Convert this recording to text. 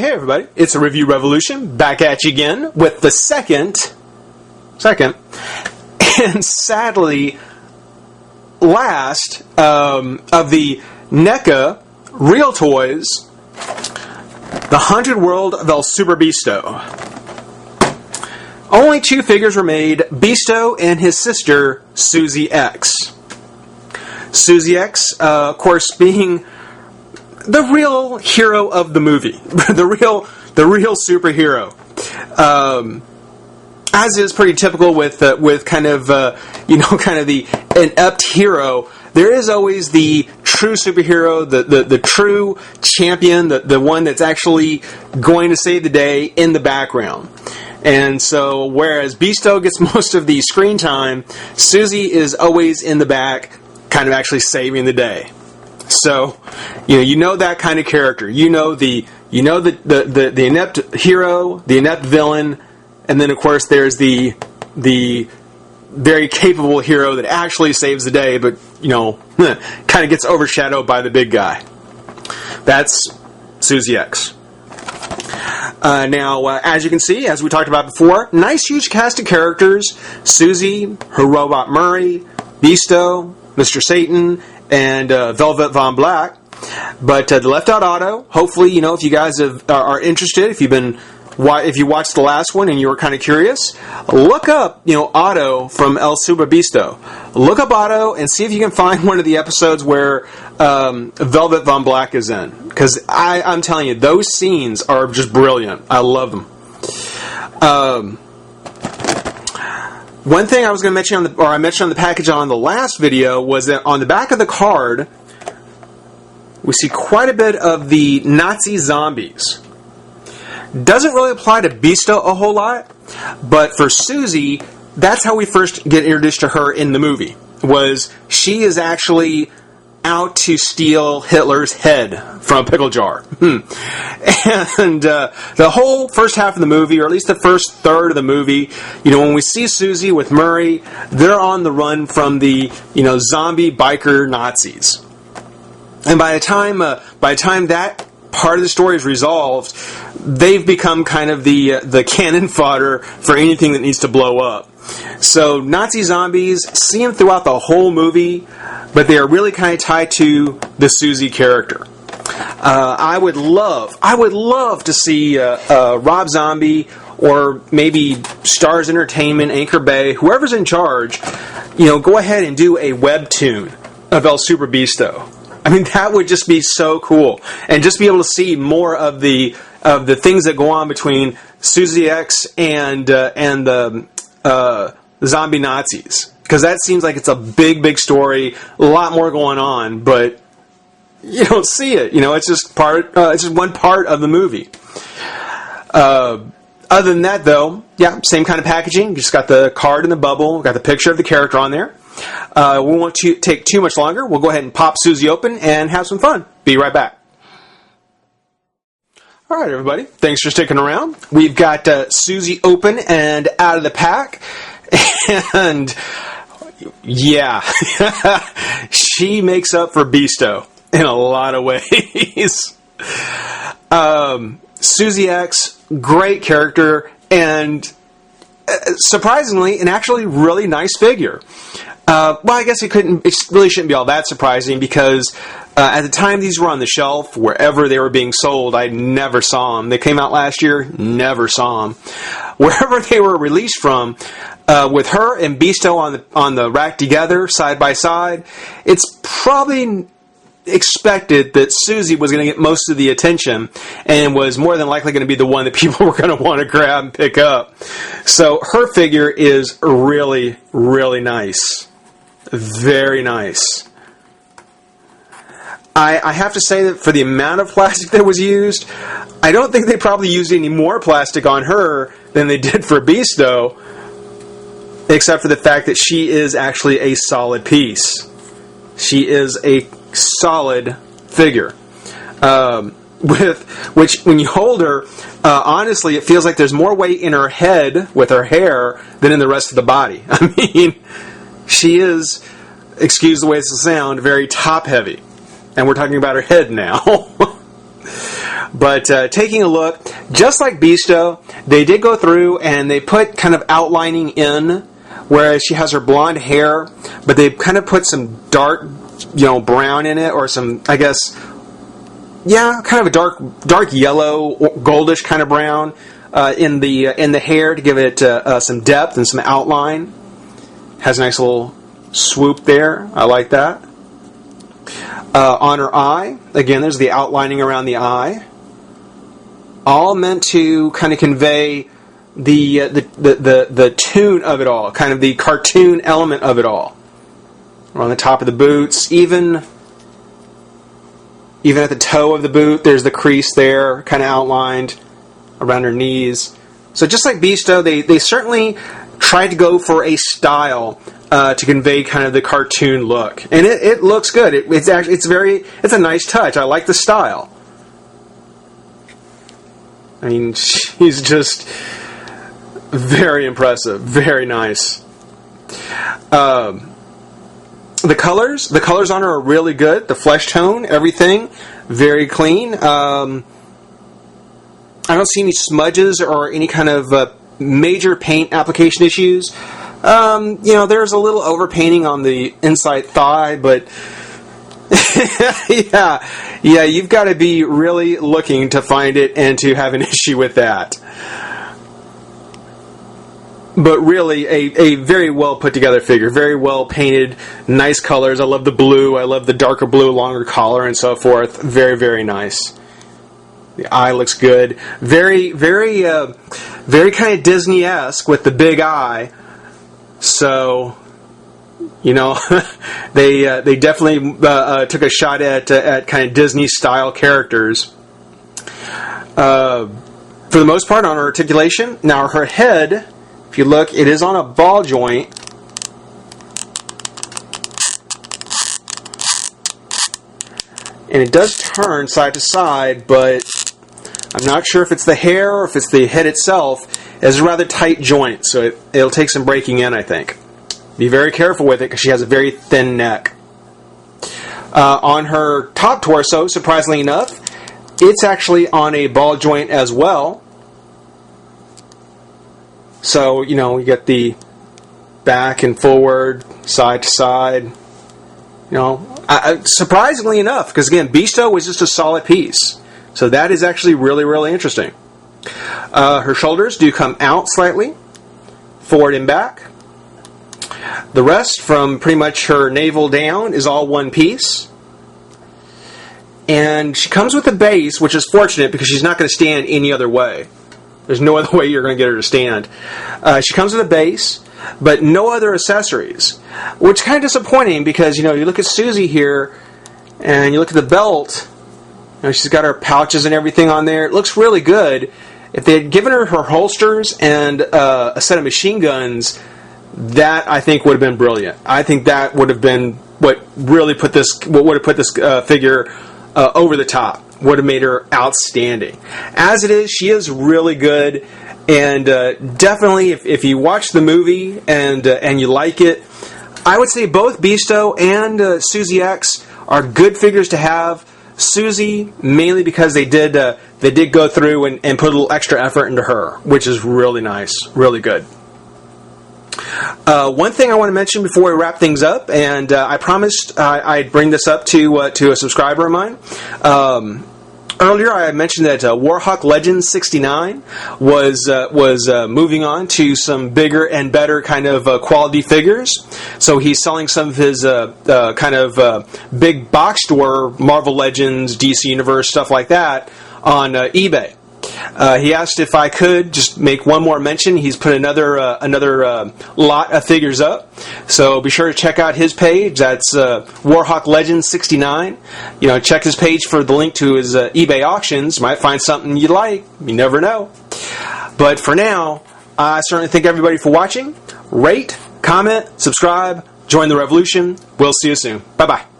Hey everybody, it's a Review Revolution, back at you again with the second, and sadly last of the Neca Real Toys, The Haunted World of El Superbeasto. Only 2 figures were made, Beasto and his sister, Suzi-X. Suzi-X, of course, being the real hero of the movie, the real superhero, as is pretty typical with kind of the inept hero. There is always the true superhero, the true champion, the one that's actually going to save the day in the background. And so, whereas Beasto gets most of the screen time, Suzi is always in the back, kind of actually saving the day. So, you know that kind of character. You know the inept hero, the inept villain, and then of course there's the very capable hero that actually saves the day, but kind of gets overshadowed by the big guy. That's Suzi-X. Now, as you can see, as we talked about before, nice huge cast of characters: Suzi, her robot Murray, Beasto, Mr. Satan, and Velvet Von Black. But they left out Otto. Hopefully, if you guys are interested, if you watched the last one and you were kind of curious, look up Otto from El Superbeasto. Look up Otto and see if you can find one of the episodes where Velvet Von Black is in, because I'm telling you, those scenes are just brilliant. I love them. One thing I was going to mention I mentioned on the package on the last video was that on the back of the card we see quite a bit of the Nazi zombies. Doesn't really apply to Beasto a whole lot, but for Suzi, that's how we first get introduced to her in the movie. Was she is actually out to steal Hitler's head from a pickle jar. And the whole first half of the movie, or at least the first third of the movie, when we see Suzi with Murray, they're on the run from the zombie biker Nazis. And by the time that part of the story is resolved, they've become kind of the cannon fodder for anything that needs to blow up. So Nazi zombies see them throughout the whole movie, but they are really kind of tied to the Suzi character. I would love to see Rob Zombie, or maybe Stars Entertainment, Anchor Bay, whoever's in charge, go ahead and do a webtoon of El Superbeasto. I mean, that would just be so cool, and just be able to see more of the things that go on between Suzi-X and the zombie Nazis, because that seems like it's a big story, a lot more going on, but you don't see it. It's just one part of the movie. Other than that, though, yeah, same kind of packaging. Just got the card in the bubble, got the picture of the character on there. We won't take too much longer. We'll go ahead and pop Suzi open and have some fun. Be right back. All right, everybody. Thanks for sticking around. We've got Suzi open and out of the pack. And, yeah, she makes up for Beasto in a lot of ways. Suzi-X, great character, and surprisingly, an actually really nice figure. Well, I guess it really shouldn't be all that surprising, because at the time these were on the shelf, wherever they were being sold, I never saw them. They came out last year, never saw them. Wherever they were released from, with her and Beasto on the rack together, side by side, it's probably expected that Suzi was going to get most of the attention, and was more than likely going to be the one that people were going to want to grab and pick up. So her figure is really, really nice. Very nice. I have to say that for the amount of plastic that was used, I don't think they probably used any more plastic on her than they did for Beasto, except for the fact that she is actually a solid piece. She is a solid figure. With which, when you hold her, honestly, it feels like there's more weight in her head with her hair than in the rest of the body. I mean, she is, excuse the way it's sound, very top heavy. And we're talking about her head now. But taking a look, just like Beasto, they did go through and they put kind of outlining in, whereas she has her blonde hair, but they kind of put some dark, brown in it, or some, I guess, kind of a dark yellow, goldish kind of brown in the hair to give it some depth and some outline. Has a nice little swoop there. I like that. On her eye, again, there's the outlining around the eye. All meant to kind of convey the tune of it all, kind of the cartoon element of it all. On the top of the boots, even at the toe of the boot, there's the crease there, kind of outlined around her knees. So just like Beasto, they certainly tried to go for a style to convey kind of the cartoon look, and it looks good. It's a nice touch. I like the style. I mean, she's just very impressive, very nice. The colors on her are really good. The flesh tone, everything, very clean. I don't see any smudges or any kind of major paint application issues. There's a little overpainting on the inside thigh, but yeah, you've got to be really looking to find it and to have an issue with that. But really, a very well put together figure, very well painted, nice colors. I love the blue. I love the darker blue, longer collar, and so forth. Very, very nice. The eye looks good. Very, very, very kind of Disney-esque with the big eye. So, they definitely took a shot at kind of Disney-style characters. For the most part, on her articulation. Now, her head, if you look, it is on a ball joint. And it does turn side to side, but I'm not sure if it's the hair or if it's the head itself. It's a rather tight joint, so it'll take some breaking in, I think. Be very careful with it because she has a very thin neck. On her top torso, surprisingly enough, it's actually on a ball joint as well. So, you get the back and forward, side to side. Surprisingly enough, because again, Beasto was just a solid piece. So that is actually really, really interesting. Her shoulders do come out slightly, forward and back. The rest, from pretty much her navel down, is all one piece. And she comes with a base, which is fortunate because she's not going to stand any other way. There's no other way you're going to get her to stand. She comes with a base, but no other accessories, which is kind of disappointing because, you look at Susie here, and you look at the belt, she's got her pouches and everything on there. It looks really good. If they had given her holsters and a set of machine guns, that I think would have been brilliant. I think that would have been what would have put this figure over the top. Would have made her outstanding. As it is, she is really good, and definitely, if you watch the movie and you like it, I would say both Beasto and Suzi-X are good figures to have. Susie, mainly because they did go through and put a little extra effort into her, which is really nice, really good. One thing I want to mention before we wrap things up, and I promised I'd bring this up to a subscriber of mine. Earlier, I mentioned that Warhawk Legends 69 was moving on to some bigger and better kind of quality figures. So he's selling some of his big box store Marvel Legends, DC Universe, stuff like that on eBay. He asked if I could just make one more mention. He's put another lot of figures up, so be sure to check out his page. That's Warhawk Legends 69. Check his page for the link to his eBay auctions. Might find something you like. You never know. But for now, I certainly thank everybody for watching. Rate, comment, subscribe, join the revolution. We'll see you soon. Bye bye.